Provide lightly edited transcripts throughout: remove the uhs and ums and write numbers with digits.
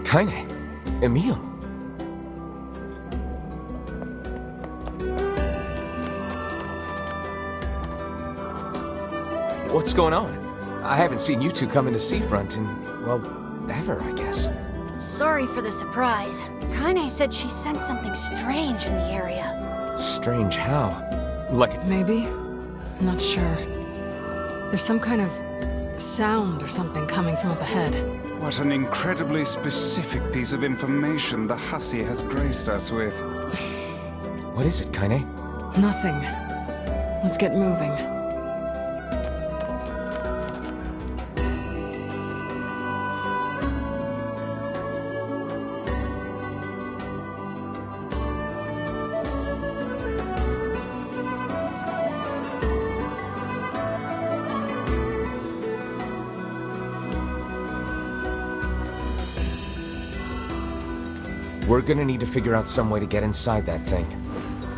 Kaine. Emil. What's going on? I haven't seen you two come into Seafront in, well, ever, I guess. Sorry for the surprise. Kaine said she sensed something strange in the area. Strange how? Like... Maybe? Not sure. There's some kind of sound or something coming from up ahead. What an incredibly specific piece of information the hussy has graced us with. What is it, Kaine? Nothing. Let's get moving. We're gonna need to figure out some way to get inside that thing.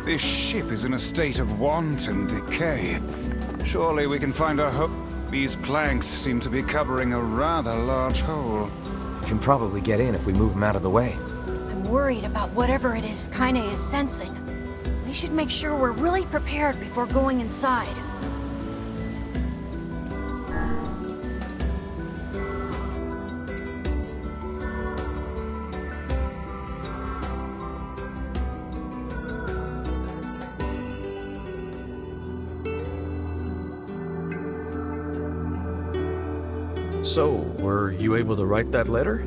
This ship is in a state of wanton decay. Surely we can find a hook. These planks seem to be covering a rather large hole. We can probably get in if we move them out of the way. I'm worried about whatever it is Kaine is sensing. We should make sure we're really prepared before going inside. So, were you able to write that letter?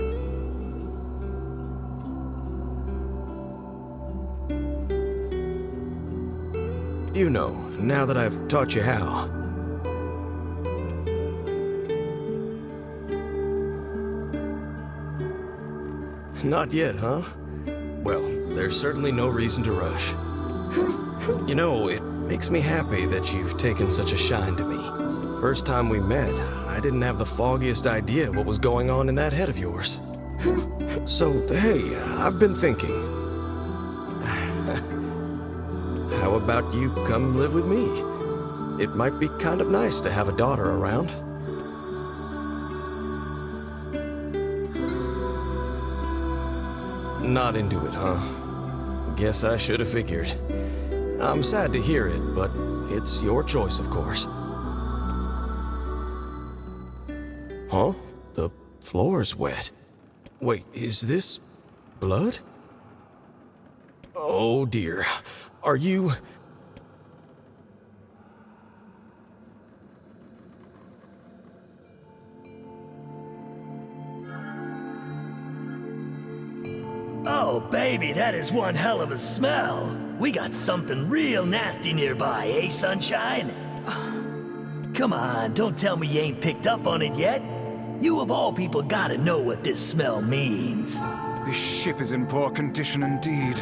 You know, now that I've taught you how. Not yet, huh? Well, there's certainly no reason to rush. You know, it makes me happy that you've taken such a shine to me. First time we met, I didn't have the foggiest idea what was going on in that head of yours. So, hey, I've been thinking. How about you come live with me? It might be kind of nice to have a daughter around. Not into it, huh? Guess I should have figured. I'm sad to hear it, but it's your choice, of course. Huh? The floor's wet. Wait, is this blood? Oh dear. Are you... Oh, baby, that is one hell of a smell. We got something real nasty nearby, eh, Sunshine? Come on, don't tell me you ain't picked up on it yet. You of all people gotta know what this smell means. This ship is in poor condition indeed.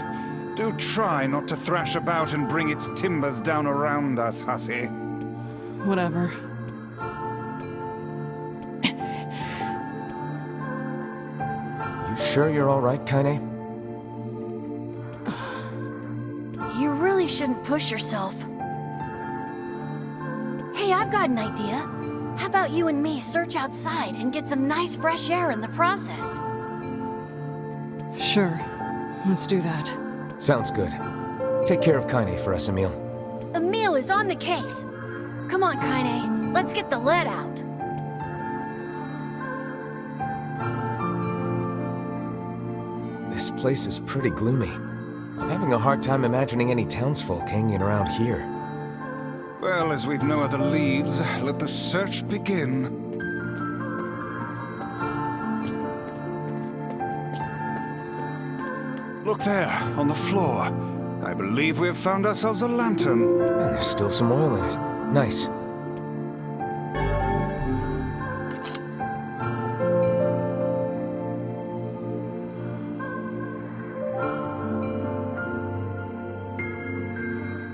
Do try not to thrash about and bring its timbers down around us, hussy. Whatever. You sure you're all right, Kaine? You really shouldn't push yourself. Hey, I've got an idea. How about you and me search outside and get some nice fresh air in the process? Sure. Let's do that. Sounds good. Take care of Kaine for us, Emil. Emil is on the case. Come on, Kaine. Let's get the lead out. This place is pretty gloomy. I'm having a hard time imagining any townsfolk hanging around here. Well, as we've no other leads, let the search begin. Look there, on the floor. I believe we have found ourselves a lantern. And there's still some oil in it. Nice.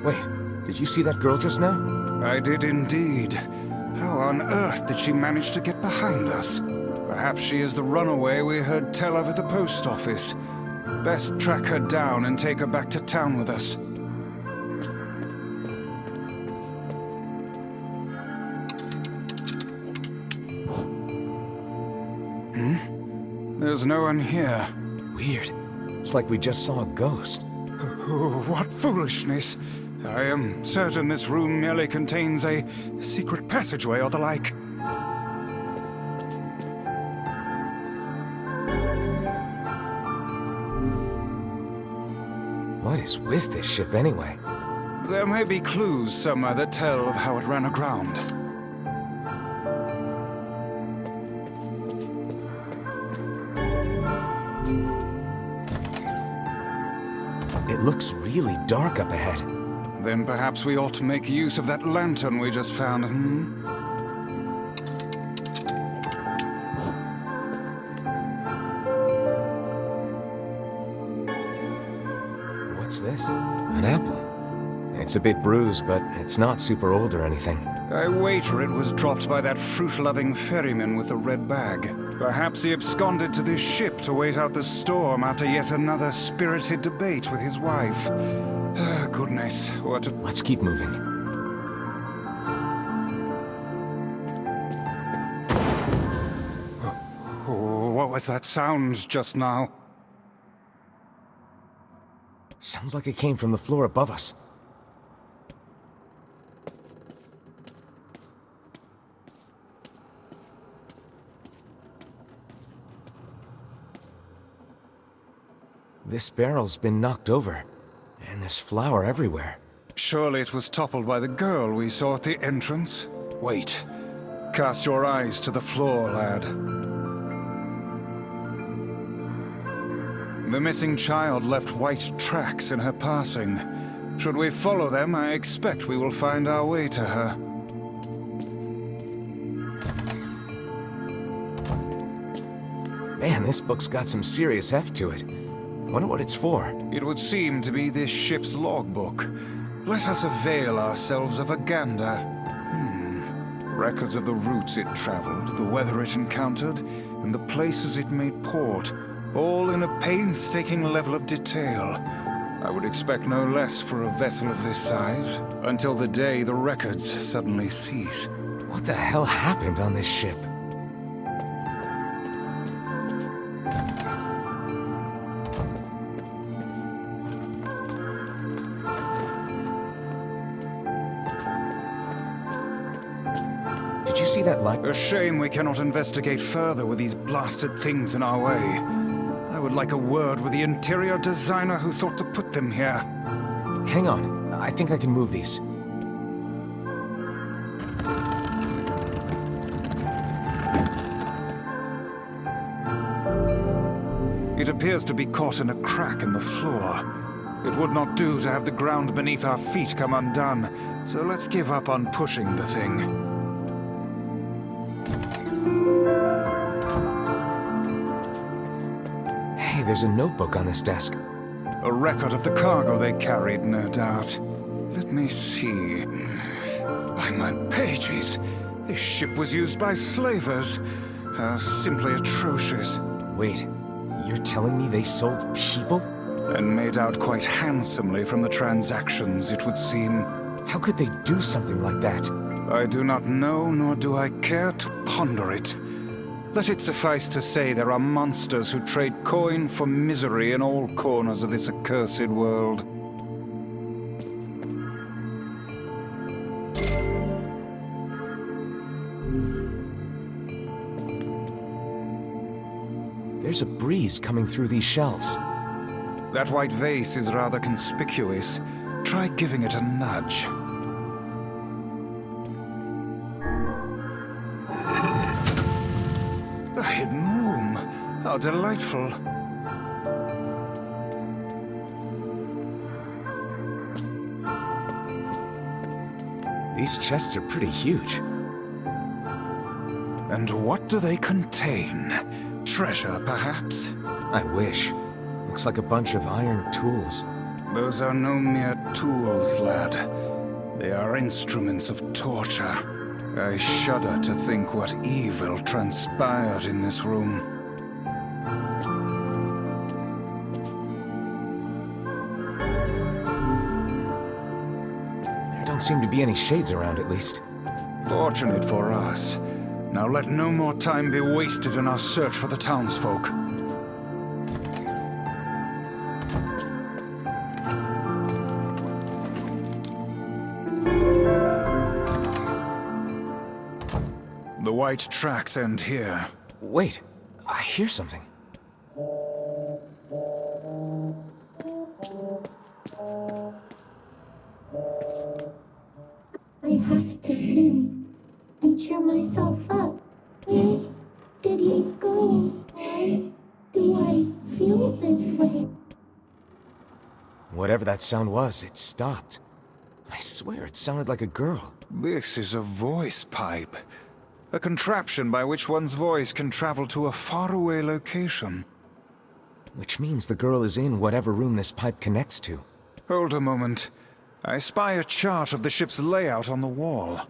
Wait, did you see that girl just now? I did indeed. How on earth did she manage to get behind us? Perhaps she is the runaway we heard tell of at the post office. Best track her down and take her back to town with us. There's no one here. Weird. It's like we just saw a ghost. Oh, what foolishness. I am certain this room merely contains a secret passageway or the like. What is with this ship anyway? There may be clues somewhere that tell of how it ran aground. It looks really dark up ahead. Then perhaps we ought to make use of that lantern we just found, What's this? An apple. It's a bit bruised, but it's not super old or anything. I wager it was dropped by that fruit-loving ferryman with the red bag. Perhaps he absconded to this ship to wait out the storm after yet another spirited debate with his wife. Ah, goodness, what a... Let's keep moving. Oh, what was that sound just now? Sounds like it came from the floor above us. This barrel's been knocked over, and there's flour everywhere. Surely it was toppled by the girl we saw at the entrance. Wait. Cast your eyes to the floor, lad. The missing child left white tracks in her passing. Should we follow them, I expect we will find our way to her. Man, this book's got some serious heft to it. Wonder what it's for. It would seem to be this ship's logbook. Let us avail ourselves of a gander. Records of the routes it traveled, the weather it encountered, and the places it made port, all in a painstaking level of detail. I would expect no less for a vessel of this size, until the day the records suddenly cease. What the hell happened on this ship? Did you see that light? A shame we cannot investigate further with these blasted things in our way. I would like a word with the interior designer who thought to put them here. Hang on. I think I can move these. It appears to be caught in a crack in the floor. It would not do to have the ground beneath our feet come undone, so let's give up on pushing the thing. Hey, there's a notebook on this desk. A record of the cargo they carried, no doubt. Let me see. By my pages, this ship was used by slavers. How simply atrocious. Wait, you're telling me they sold people? And made out quite handsomely from the transactions, it would seem. How could they do something like that? I do not know, nor do I care to ponder it. Let it suffice to say there are monsters who trade coin for misery in all corners of this accursed world. There's a breeze coming through these shelves. That white vase is rather conspicuous. Try giving it a nudge. A hidden room. How delightful. These chests are pretty huge. And what do they contain? Treasure, perhaps? I wish. Looks like a bunch of iron tools. Those are no mere tools, lad. They are instruments of torture. I shudder to think what evil transpired in this room. There don't seem to be any shades around, at least. Fortunate for us. Now let no more time be wasted in our search for the townsfolk. white tracks end here. Wait, I hear something. I have to sing and cheer myself up. Where did he go? Why do I feel this way? Whatever that sound was, it stopped. I swear it sounded like a girl. This is a voice pipe. A contraption by which one's voice can travel to a faraway location. Which means the girl is in whatever room this pipe connects to. Hold a moment. I spy a chart of the ship's layout on the wall.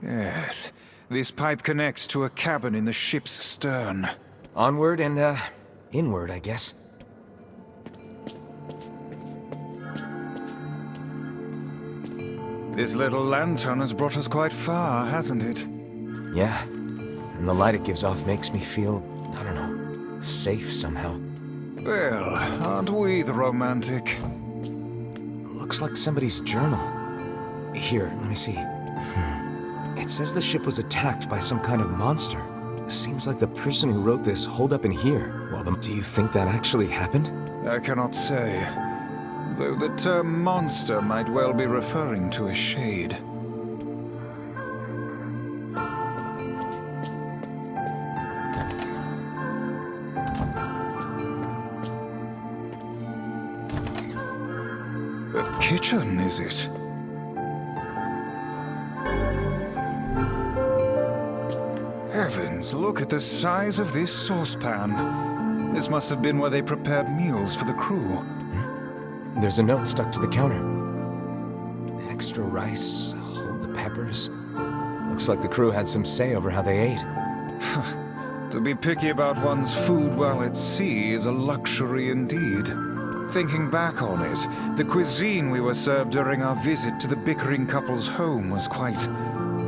Yes, this pipe connects to a cabin in the ship's stern. Onward and, inward, I guess. This little lantern has brought us quite far, hasn't it? Yeah, and the light it gives off makes me feel, I don't know, safe somehow. Well, aren't we the romantic? Looks like somebody's journal. Here, let me see. It says the ship was attacked by some kind of monster. Seems like the person who wrote this holed up in here. Well, do you think that actually happened? I cannot say. Though the term monster might well be referring to a shade. A kitchen, is it? Heavens, look at the size of this saucepan. This must have been where they prepared meals for the crew. There's a note stuck to the counter. Extra rice, hold the peppers. Looks like the crew had some say over how they ate. To be picky about one's food while at sea is a luxury indeed. Thinking back on it, the cuisine we were served during our visit to the bickering couple's home was quite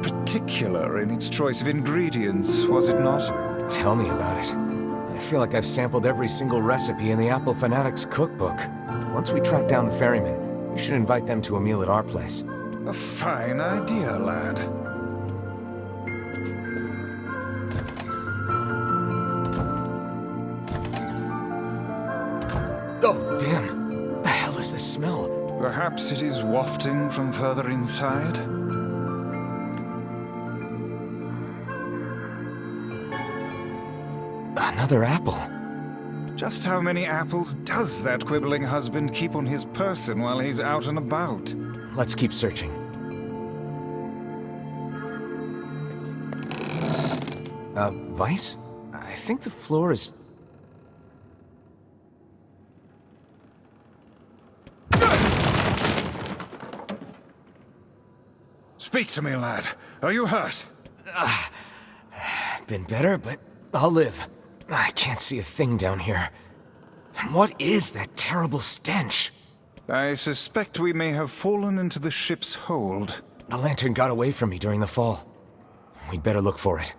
particular in its choice of ingredients, was it not? Tell me about it. I feel like I've sampled every single recipe in the Apple Fanatics cookbook. Once we track down the ferryman, we should invite them to a meal at our place. A fine idea, lad. Oh, damn. The hell is this smell? Perhaps it is wafting from further inside? Another apple. Just how many apples does that quibbling husband keep on his person while he's out and about? Let's keep searching. Vice? I think the floor is... Speak to me, lad. Are you hurt? Been better, but I'll live. I can't see a thing down here. What is that terrible stench? I suspect we may have fallen into the ship's hold. The lantern got away from me during the fall. We'd better look for it.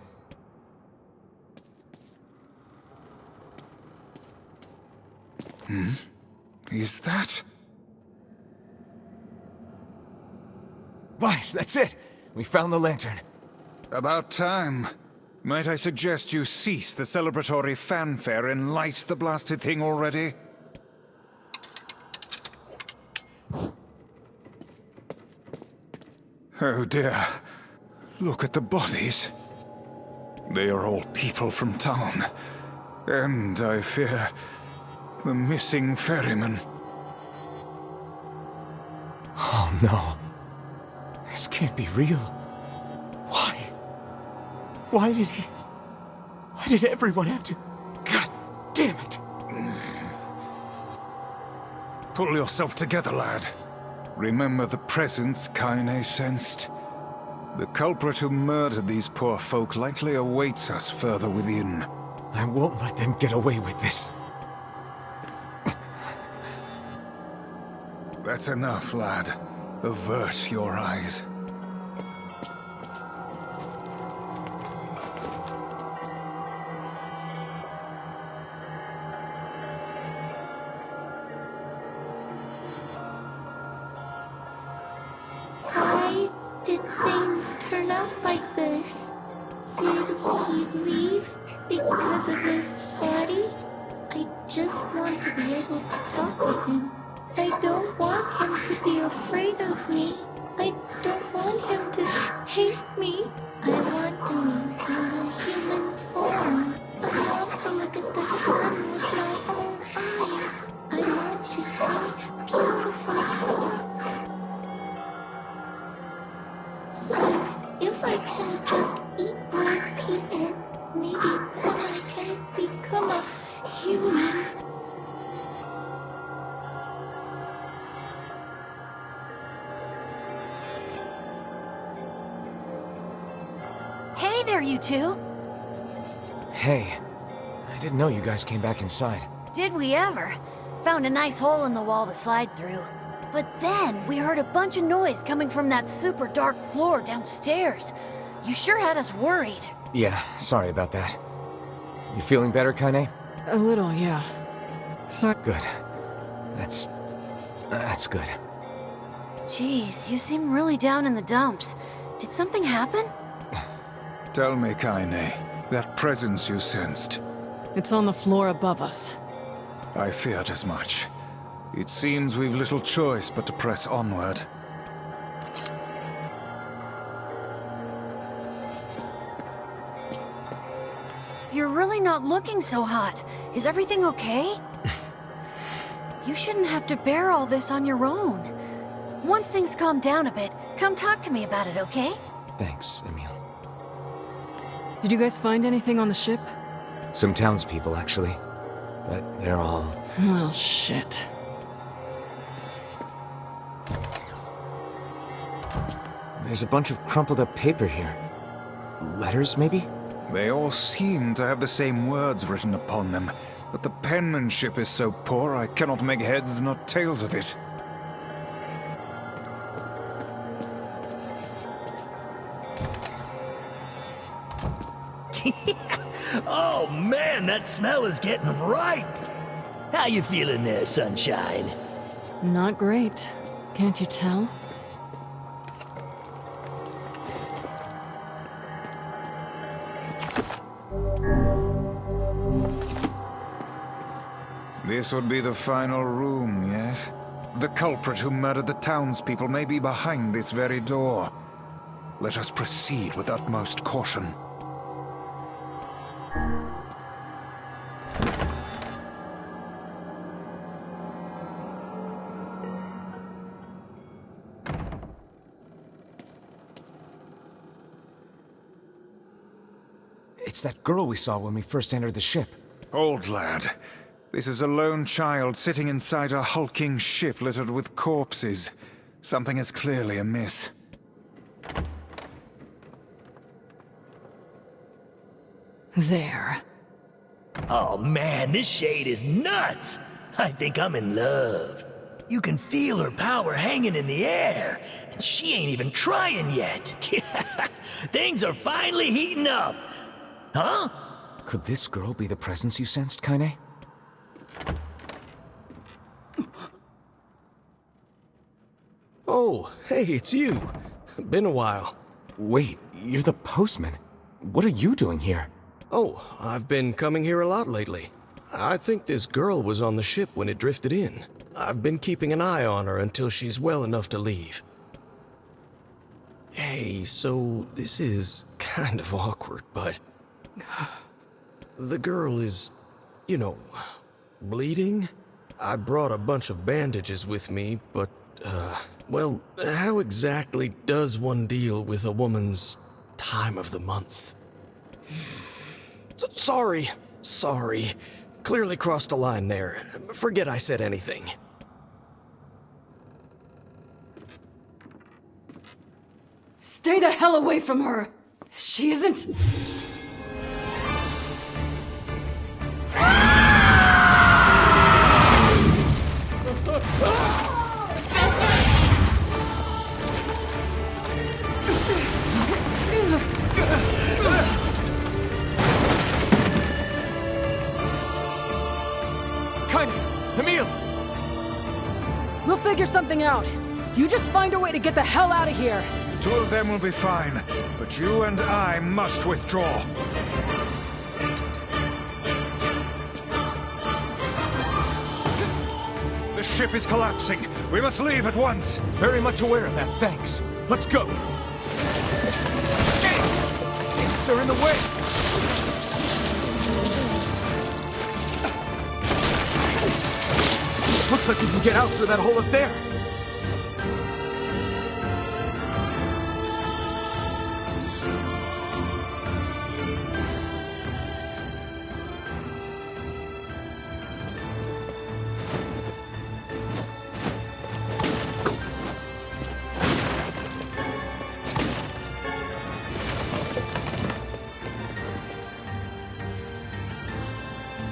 Is that... Vice, that's it! We found the lantern. About time. Might I suggest you cease the celebratory fanfare and light the blasted thing already? Oh dear. Look at the bodies. They are all people from town. And, I fear, the missing ferryman. Oh no. This can't be real. Why? Why did everyone have to... God damn it! Pull yourself together, lad. Remember the presence Kaine sensed. The culprit who murdered these poor folk likely awaits us further within. I won't let them get away with this. That's enough, lad. Avert your eyes. Why did things turn out like this? because of his body. I just want to be able to talk with him. I don't want him to be afraid of me. I don't want him to hate me. I want to meet in a human form. I want to look at the sun with my own eyes. I want to sing beautiful songs. So, if I can just eat more people, maybe then I can become a human. Hey there, you two! Hey, I didn't know you guys came back inside. Did we ever? Found a nice hole in the wall to slide through. But then we heard a bunch of noise coming from that super dark floor downstairs. You sure had us worried. Yeah, sorry about that. You feeling better, Kaine? A little, yeah. Sorry. Good. That's good. Jeez, you seem really down in the dumps. Did something happen? Tell me, Kaine, that presence you sensed. It's on the floor above us. I feared as much. It seems we've little choice but to press onward. You're really not looking so hot. Is everything okay? You shouldn't have to bear all this on your own. Once things calm down a bit, come talk to me about it, okay? Thanks, Emile. Did you guys find anything on the ship? Some townspeople, actually. But they're all... Well, shit. There's a bunch of crumpled up paper here. Letters, maybe? They all seem to have the same words written upon them, but the penmanship is so poor I cannot make heads nor tails of it. Oh man, that smell is getting ripe. How you feeling there, Sunshine? Not great. Can't you tell? This would be the final room, yes? The culprit who murdered the townspeople may be behind this very door. Let us proceed with utmost caution. It's that girl we saw when we first entered the ship. Old lad, this is a lone child sitting inside a hulking ship littered with corpses. Something is clearly amiss. There. Oh man, this shade is nuts! I think I'm in love. You can feel her power hanging in the air, and she ain't even trying yet. Things are finally heating up. Huh? Could this girl be the presence you sensed, Kaine? Oh, hey, it's you. Been a while. Wait, you're the postman. What are you doing here? Oh, I've been coming here a lot lately. I think this girl was on the ship when it drifted in. I've been keeping an eye on her until she's well enough to leave. Hey, so this is kind of awkward, but... the girl is, you know, bleeding? I brought a bunch of bandages with me, but, well, how exactly does one deal with a woman's time of the month? Sorry. Clearly crossed a line there. Forget I said anything. Stay the hell away from her! She isn't... Kaine! Emile! We'll figure something out. You just find a way to get the hell out of here. Two of them will be fine, but you and I must withdraw. The ship is collapsing. We must leave at once. Very much aware of that, thanks. Let's go! Shit! Damn, they're in the way! Looks like we can get out through that hole up there!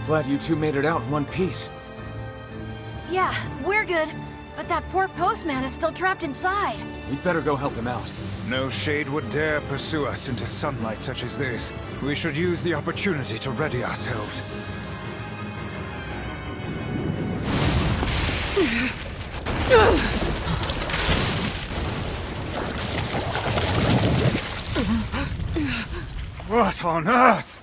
Glad you two made it out in one piece. Yeah, we're good. But that poor postman is still trapped inside. We'd better go help him out. No shade would dare pursue us into sunlight such as this. We should use the opportunity to ready ourselves. What on earth?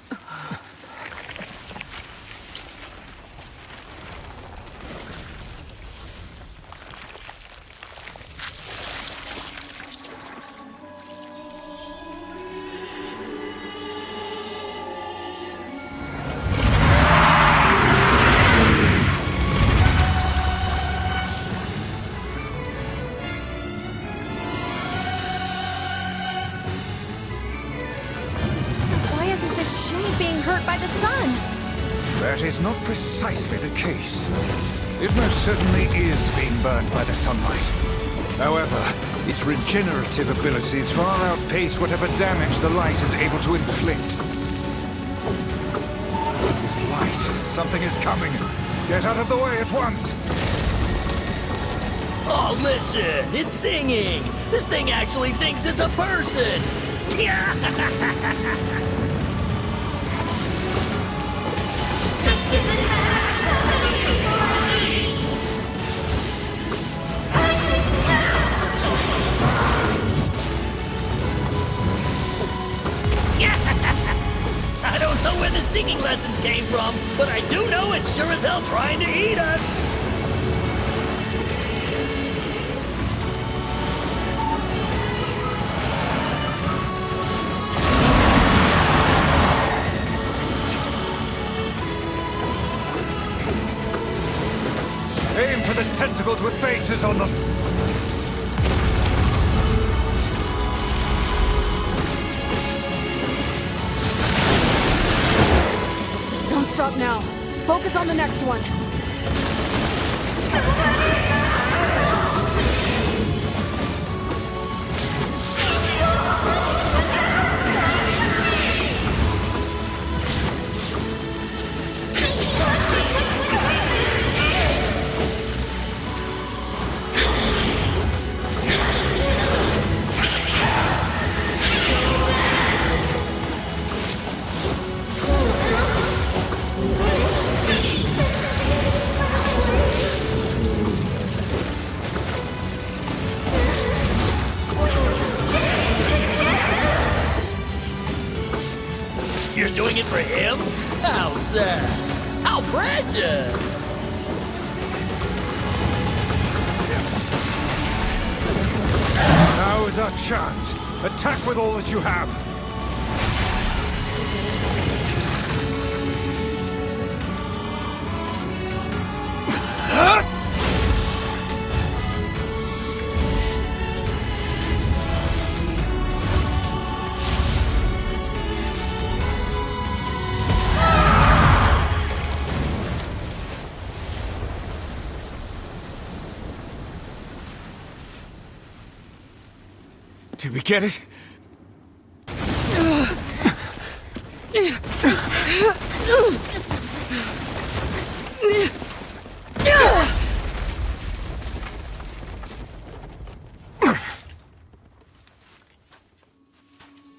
Why isn't this shade being hurt by the sun? That is not precisely the case. It most certainly is being burned by the sunlight. However, its regenerative abilities far outpace whatever damage the light is able to inflict. This light, something is coming. Get out of the way at once! Oh, listen! It's singing! This thing actually thinks it's a person! I don't know where the singing lessons came from, but I do know it's sure as hell trying to eat us! Aim for the tentacles with faces on them! Don't stop now. Focus on the next one. You're doing it for him? How sad! How precious! Now is our chance. Attack with all that you have. Did we get it?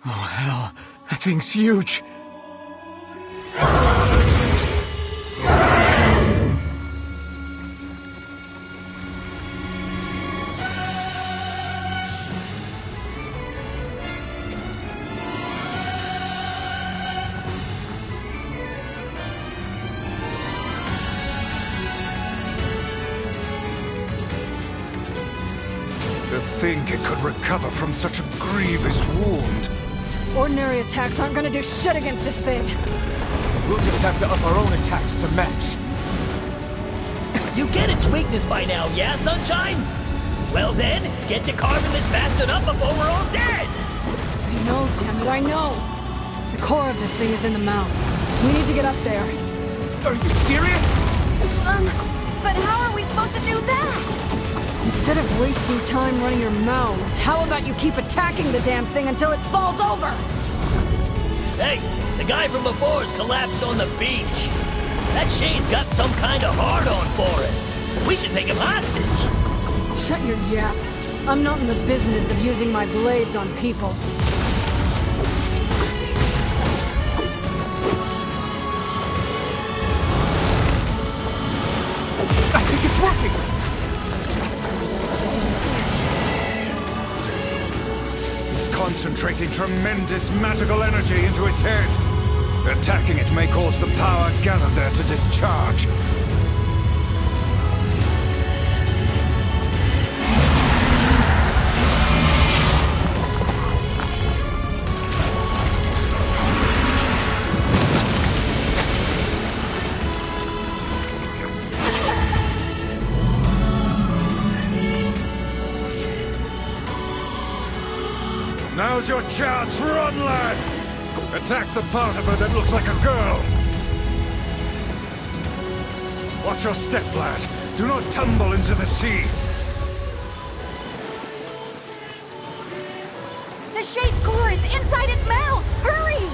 Oh, hell. That thing's huge. To think it could recover from such a grievous wound. Ordinary attacks aren't gonna do shit against this thing. We'll just have to up our own attacks to match. You get its weakness by now, yeah, Sunshine? Well then, get to carving this bastard up before we're all dead! I know, damn it, I know. The core of this thing is in the mouth. We need to get up there. Are you serious? But how are we supposed to do that? Instead of wasting time running your mouths, how about you keep attacking the damn thing until it falls over? Hey, the guy from before's collapsed on the beach. That Shade's got some kind of hard-on for it. We should take him hostage. Shut your yap. I'm not in the business of using my blades on people. I think it's working! It's concentrating tremendous magical energy into its head. Attacking it may cause the power gathered there to discharge. Now's your chance, run, lad! Attack the part of her that looks like a girl! Watch your step, lad. Do not tumble into the sea. The Shade's core is inside its mouth! Hurry!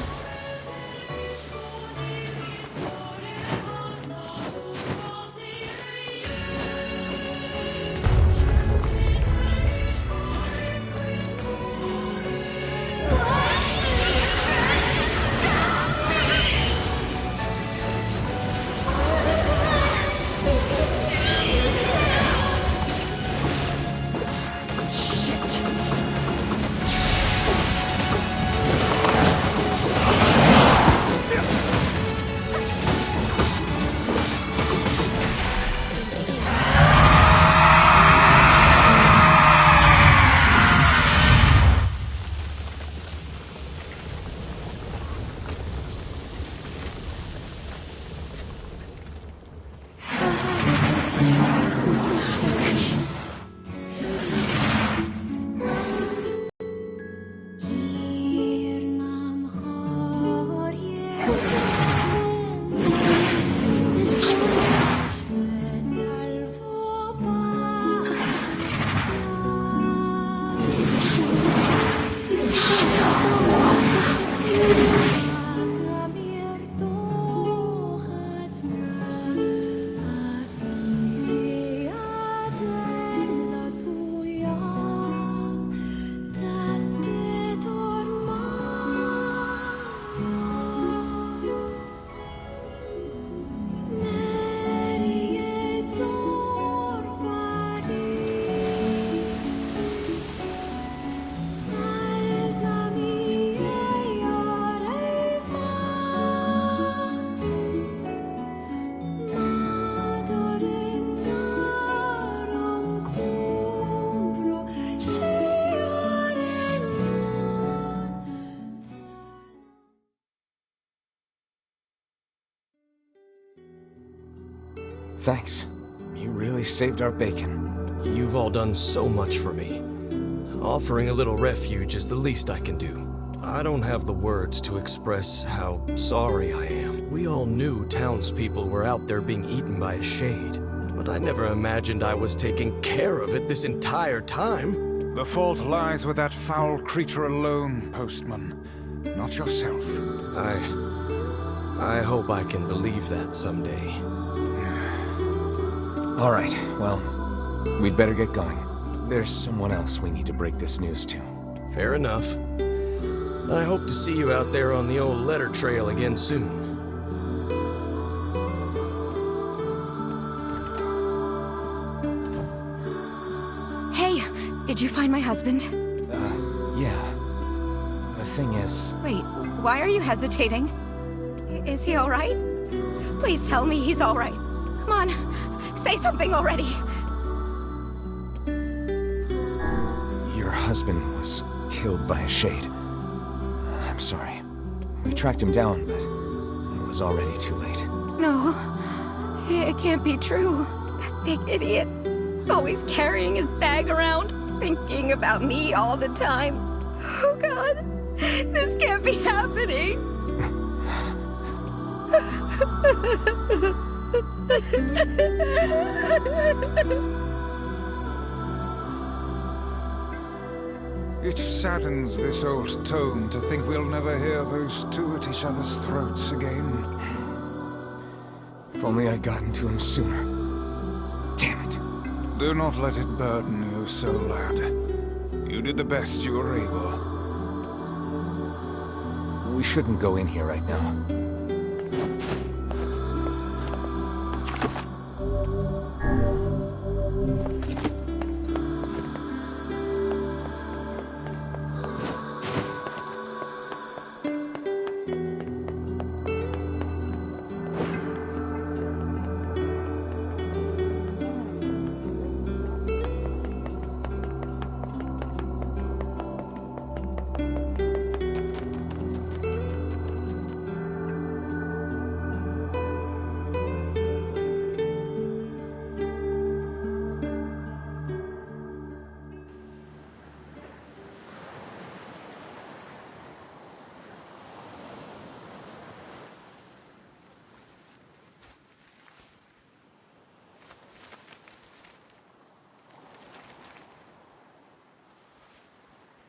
Thanks. You really saved our bacon. You've all done so much for me. Offering a little refuge is the least I can do. I don't have the words to express how sorry I am. We all knew townspeople were out there being eaten by a shade, but I never imagined I was taking care of it this entire time. The fault lies with that foul creature alone, Postman. Not yourself. I hope I can believe that someday. All right, well, we'd better get going. There's someone else we need to break this news to. Fair enough. I hope to see you out there on the old letter trail again soon. Hey, did you find my husband? Yeah. The thing is... Wait, why are you hesitating? Is he alright? Please tell me he's alright. Come on, say something already. husband was killed by a shade. I'm sorry. We tracked him down, but it was already too late. No, it can't be true. That big idiot. Always carrying his bag around, thinking about me all the time. Oh God, this can't be happening. It saddens this old tome to think we'll never hear those two at each other's throats again. If only I'd gotten to him sooner. Damn it. Do not let it burden you so, lad. You did the best you were able. We shouldn't go in here right now.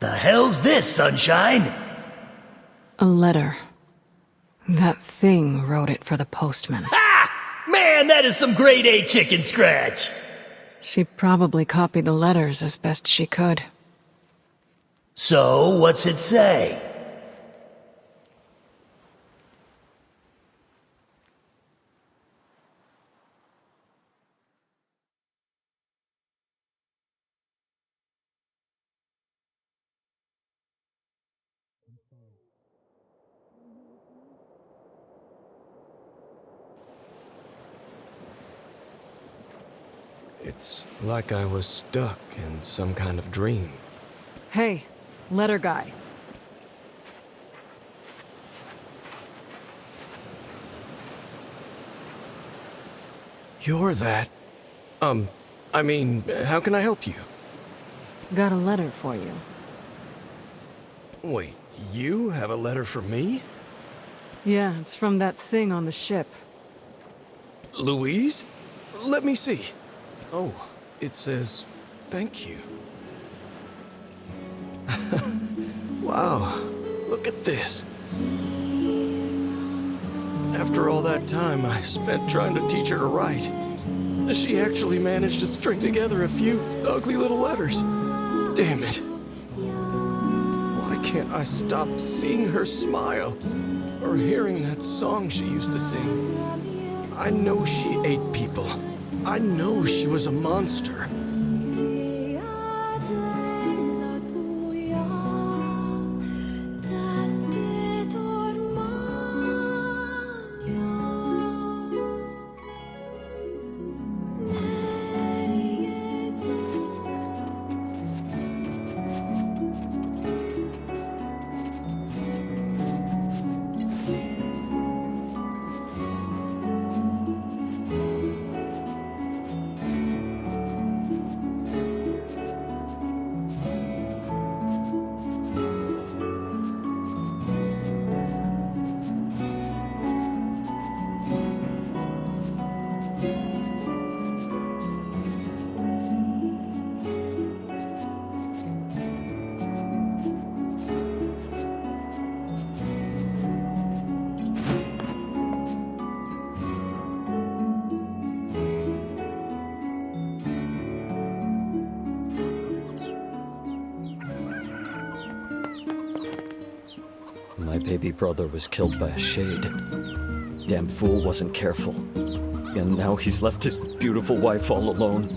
The hell's this, Sunshine? A letter. That thing wrote it for the postman. Ha! Man, that is some grade A chicken scratch. She probably copied the letters as best she could. So, what's it say? It's like I was stuck in some kind of dream. Hey, letter guy. You're that... I mean, how can I help you? Got a letter for you. Wait, you have a letter for me? Yeah, it's from that thing on the ship. Louise? Let me see. Oh, it says, thank you. Wow, look at this. After all that time I spent trying to teach her to write, she actually managed to string together a few ugly little letters. Damn it. Why can't I stop seeing her smile? Or hearing that song she used to sing? I know she ate people. I know she was a monster. My baby brother was killed by a shade. Damn fool wasn't careful. And now he's left his beautiful wife all alone.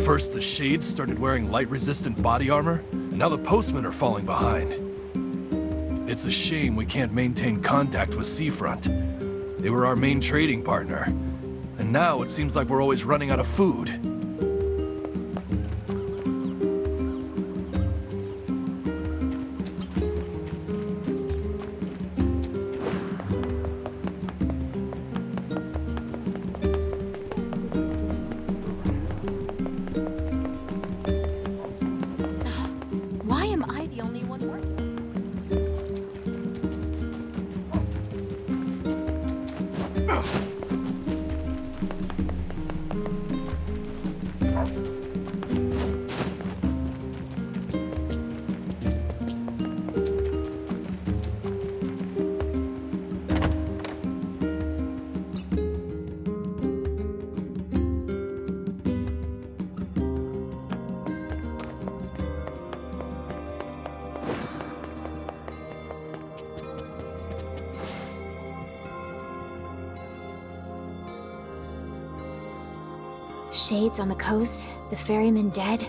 First the Shades started wearing light-resistant body armor, and now the Postmen are falling behind. It's a shame we can't maintain contact with Seafront. They were our main trading partner. And now it seems like we're always running out of food. Shades on the coast, the ferryman dead.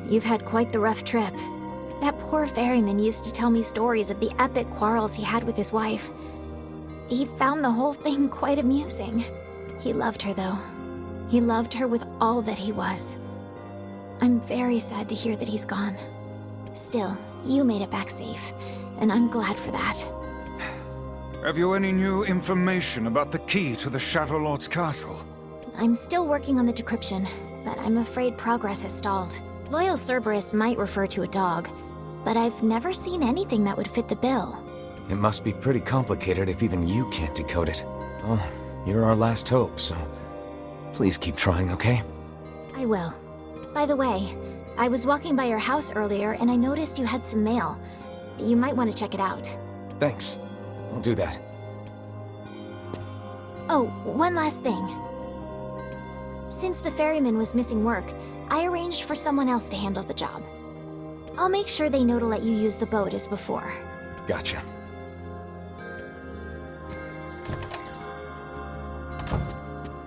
You've had quite the rough trip. That poor ferryman used to tell me stories of the epic quarrels he had with his wife. He found the whole thing quite amusing. He loved her, though. He loved her with all that he was. I'm very sad to hear that he's gone. Still, you made it back safe, and I'm glad for that. Have you any new information about the key to the Shadow Lord's castle? I'm still working on the decryption, but I'm afraid progress has stalled. Loyal Cerberus might refer to a dog, but I've never seen anything that would fit the bill. It must be pretty complicated if even you can't decode it. Well, you're our last hope, so please keep trying, okay? I will. By the way, I was walking by your house earlier and I noticed you had some mail. You might want to check it out. Thanks. I'll do that. Oh, one last thing. Since the ferryman was missing work, I arranged for someone else to handle the job. I'll make sure they know to let you use the boat as before. Gotcha.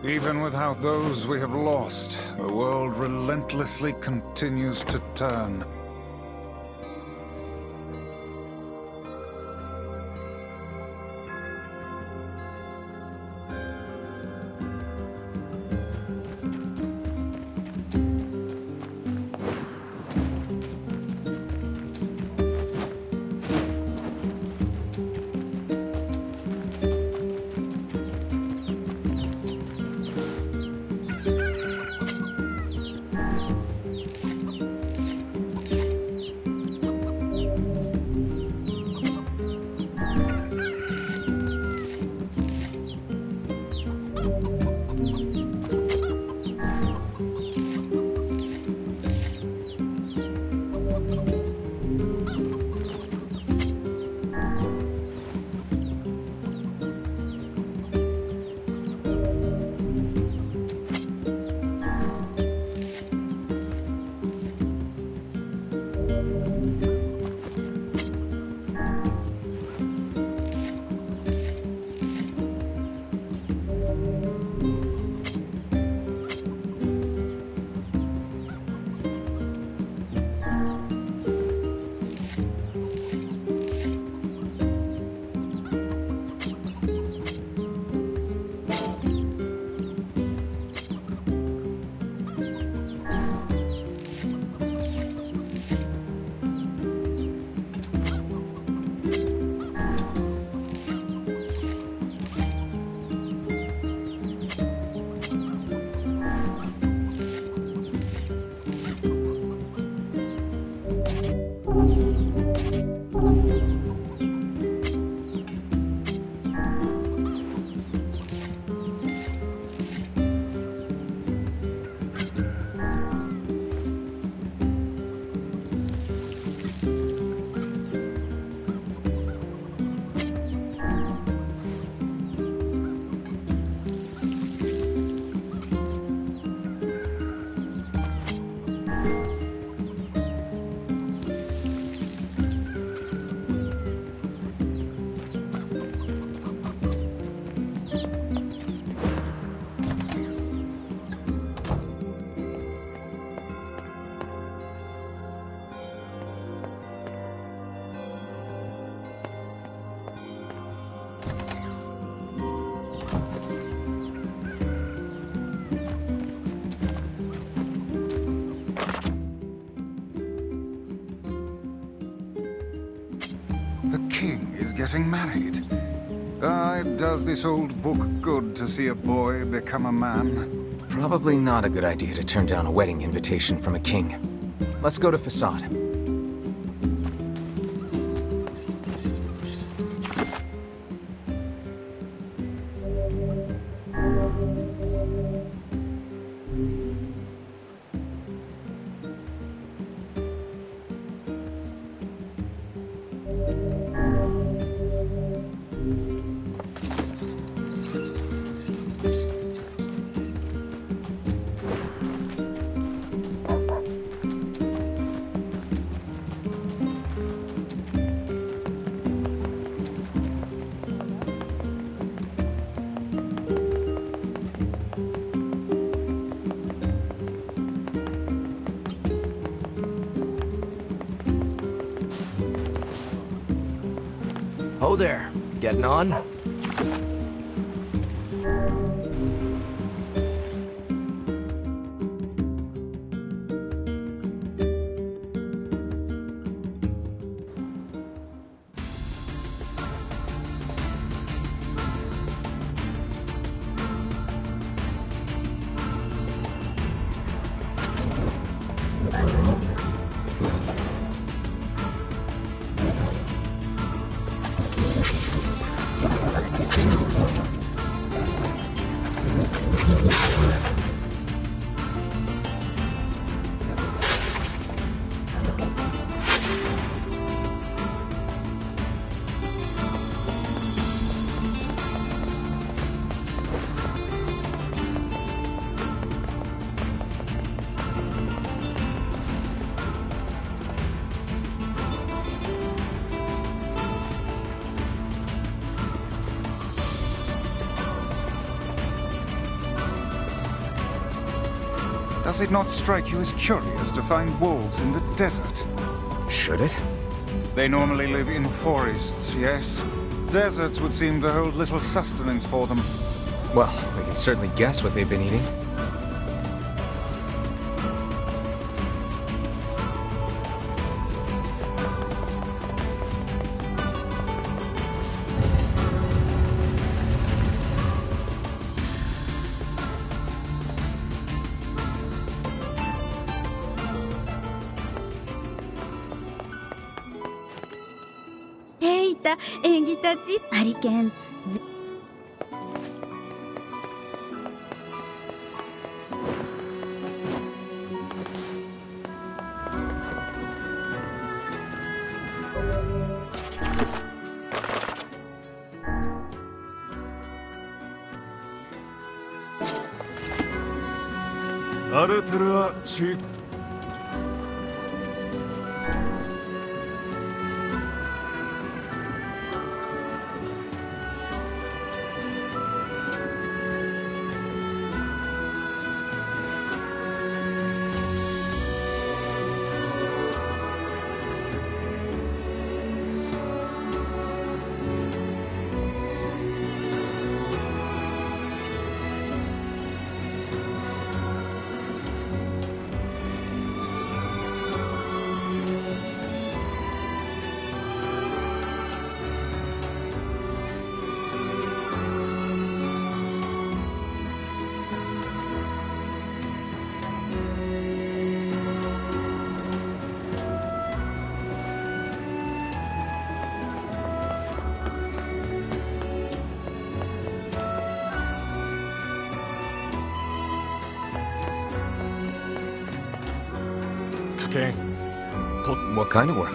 Even without those we have lost, the world relentlessly continues to turn. The king is getting married. It does this old book good to see a boy become a man. Probably not a good idea to turn down a wedding invitation from a king. Let's go to Facade. Oh there, getting on? Does it not strike you as curious to find wolves in the desert? Should it? They normally live in forests, yes? Deserts would seem to hold little sustenance for them. Well, we can certainly guess what they've been eating. Hey, 演技たちハリケーンアルトゥルは剣 What kind of work?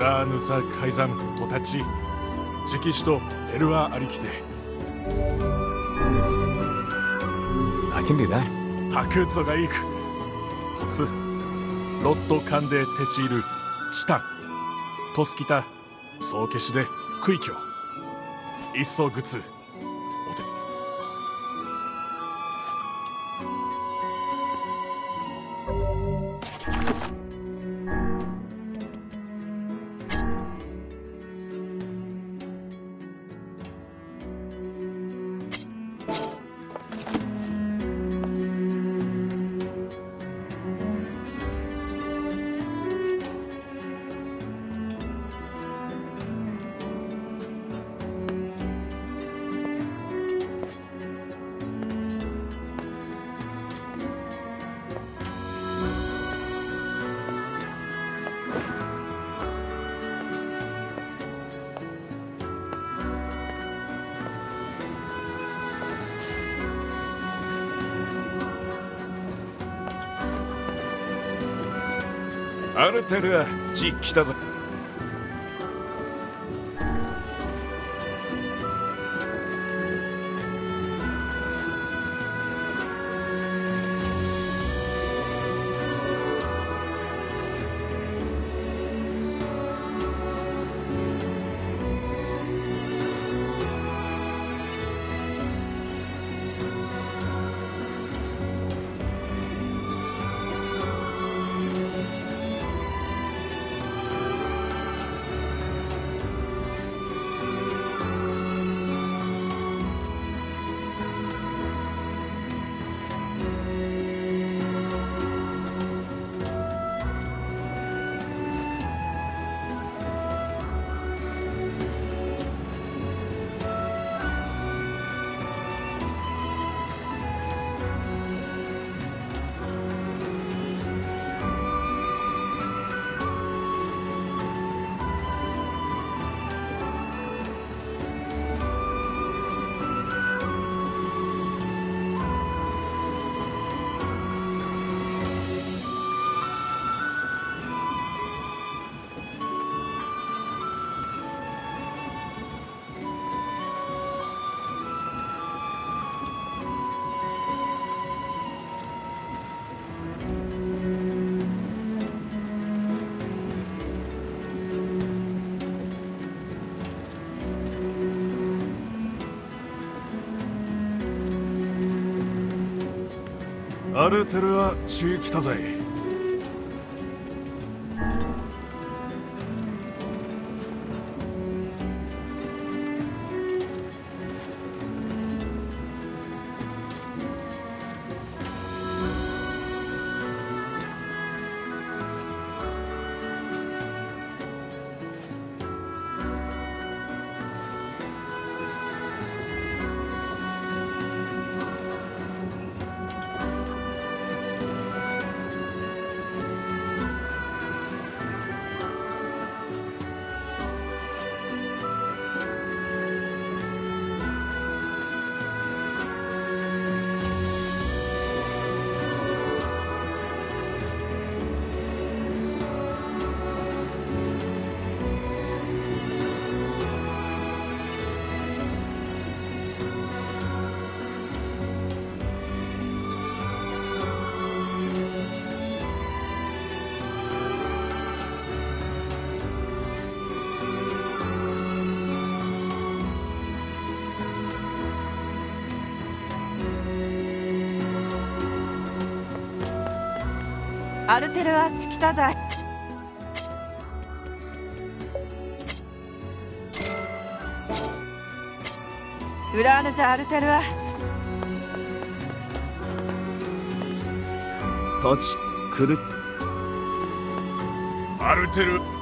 ラーヌザ改ざんとたち直使とエルワありきで I can do that. タクゾがいくコツロットカンデテチールチタントスキタ総消しでクイキョ一層グツアルテルは地来たぞ。アルテルは地来たぜ。アルテルあっち来たぜ。裏あるぜアルテルは。立ち来る。アルテル